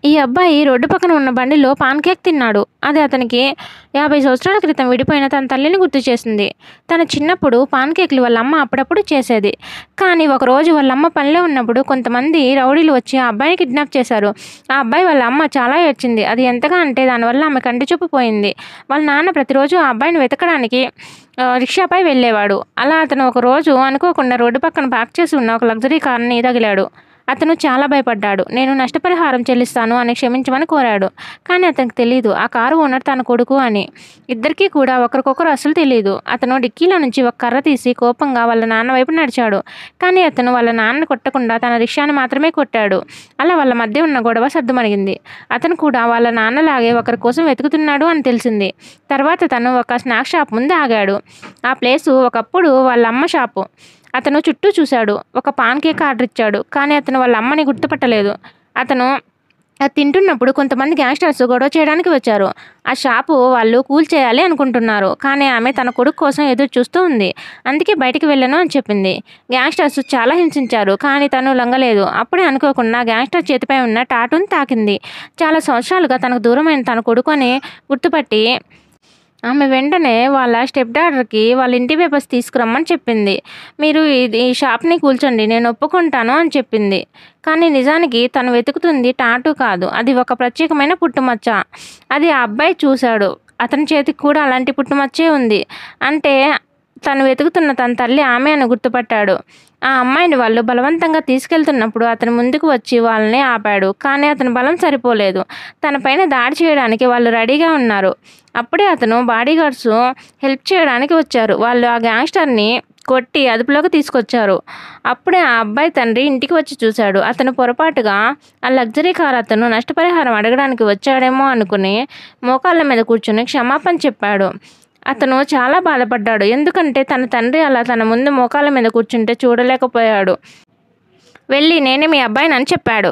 ఈ అబ్బాయి రోడ్డు పక్కన ఉన్న బండిలో పాన్ కేక్ తిన్నాడు. అది అతనికి 50 సంవత్సరాల క్రితం విడిపోయిన తన తల్లిని గుర్తు చేసింది. తన చిన్నప్పుడు పాన్ కేక్లు వాళ్ళ అమ్మ అప్పుడప్పుడు చేసేది. కానీ ఒకరోజు వాళ్ళ అమ్మ పనిలో ఉన్నప్పుడు కొంతమంది రౌడీలు వచ్చి ఆ అబ్బాయిని కిడ్నాప్ చేశారు. ఆ అబ్బాయి వాళ్ళ అమ్మ చాలా ఏడ్చింది. అది ఎంతగా అంటే దానివల్ల ఆమె కంటి చూపు పోయింది. వాళ్ళ నాన్న ప్రతిరోజు ఆ అబ్బాయిని వెతకడానికి రిక్షాపై వెళ్ళేవాడు. అలా అతను ఒకరోజు అనుకోకుండా రోడ్డు పక్కన పార్క్ చేసి ఉన్న ఒక లగ్జరీ కార్ని తగిలాడు. అతను చాలా భయపడ్డాడు. నేను నష్టపరిహారం చెల్లిస్తాను అని క్షమించమని కోరాడు. కానీ అతనికి తెలియదు ఆ కారు ఓనర్ తన కొడుకు అని. ఇద్దరికీ కూడా ఒకరికొకరు అసలు తెలియదు. అతను డిక్కీలో నుంచి ఒక కర్ర తీసి కోపంగా వాళ్ళ నాన్న వైపు నడిచాడు. కానీ అతను వాళ్ళ నాన్నని కొట్టకుండా తన రిక్షాని మాత్రమే కొట్టాడు. అలా వాళ్ళ మధ్య ఉన్న గొడవ సద్దుమణిగింది. అతను కూడా వాళ్ళ నాన్నలాగే ఒకరి కోసం వెతుకుతున్నాడు అని తెలిసింది. తర్వాత తను ఒక స్నాక్ షాప్ ముందు ఆగాడు. ఆ ప్లేసు ఒకప్పుడు వాళ్ళ అమ్మ షాపు. అతను చుట్టూ చూశాడు. ఒక పాన్ కేక్ ఆర్డర్ ఇచ్చాడు. కానీ అతను వాళ్ళ అమ్మని గుర్తుపట్టలేదు. అతను అది తింటున్నప్పుడు కొంతమంది గ్యాంగ్స్టర్స్ గొడవ చేయడానికి వచ్చారు. ఆ షాపు వాళ్ళు కూల్చేయాలి అనుకుంటున్నారు. కానీ ఆమె తన కొడుకు కోసం ఎదురు చూస్తూ ఉంది. అందుకే బయటికి వెళ్ళను అని చెప్పింది. గ్యాంగ్స్టర్స్ చాలా హింసించారు. కానీ తను లొంగలేదు. అప్పుడే అనుకోకుండా గ్యాంగ్స్టర్ చేతిపై ఉన్న టాటూని తాకింది. చాలా సంవత్సరాలుగా తనకు దూరమైన తన కొడుకు అని గుర్తుపట్టి ఆమె వెంటనే వాళ్ళ స్టెప్ డాటర్కి వాళ్ళ ఇంటి పేపర్స్ తీసుకురమ్మని చెప్పింది. మీరు ఈ షాప్ని కూల్చండి, నేను ఒప్పుకుంటాను అని చెప్పింది. కానీ నిజానికి తను వెతుకుతుంది టాటూ కాదు, అది ఒక ప్రత్యేకమైన పుట్టుమచ్చ. అది ఆ అబ్బాయి చూశాడు. అతని చేతికి కూడా అలాంటి పుట్టుమచ్చే ఉంది. అంటే తను వెతుకుతున్న తన తల్లి ఆమె అని గుర్తుపట్టాడు. ఆ అమ్మాయిని వాళ్ళు బలవంతంగా తీసుకెళ్తున్నప్పుడు అతను ముందుకు వచ్చి వాళ్ళని ఆపాడు. కానీ అతని బలం సరిపోలేదు. తన పైన దాడి చేయడానికి వాళ్ళు రెడీగా ఉన్నారు. అప్పుడే అతను బాడీగార్డ్స్ హెల్ప్ చేయడానికి వచ్చారు. వాళ్ళు ఆ గ్యాంగ్స్టర్ని కొట్టి అదుపులోకి తీసుకొచ్చారు. అప్పుడే ఆ అబ్బాయి తండ్రి ఇంటికి వచ్చి చూశాడు. అతను పొరపాటుగా ఆ లగ్జరీ కార్ అతను నష్టపరిహారం అడగడానికి వచ్చాడేమో అనుకుని మోకాళ్ళ మీద కూర్చుని క్షమాపణ చెప్పాడు. అతను చాలా బాధపడ్డాడు. ఎందుకంటే తన తండ్రి అలా తన ముందు మోకాళ్ళ మీద కూర్చుంటే చూడలేకపోయాడు. వెళ్ళి నేనే మీ అబ్బాయిని అని చెప్పాడు.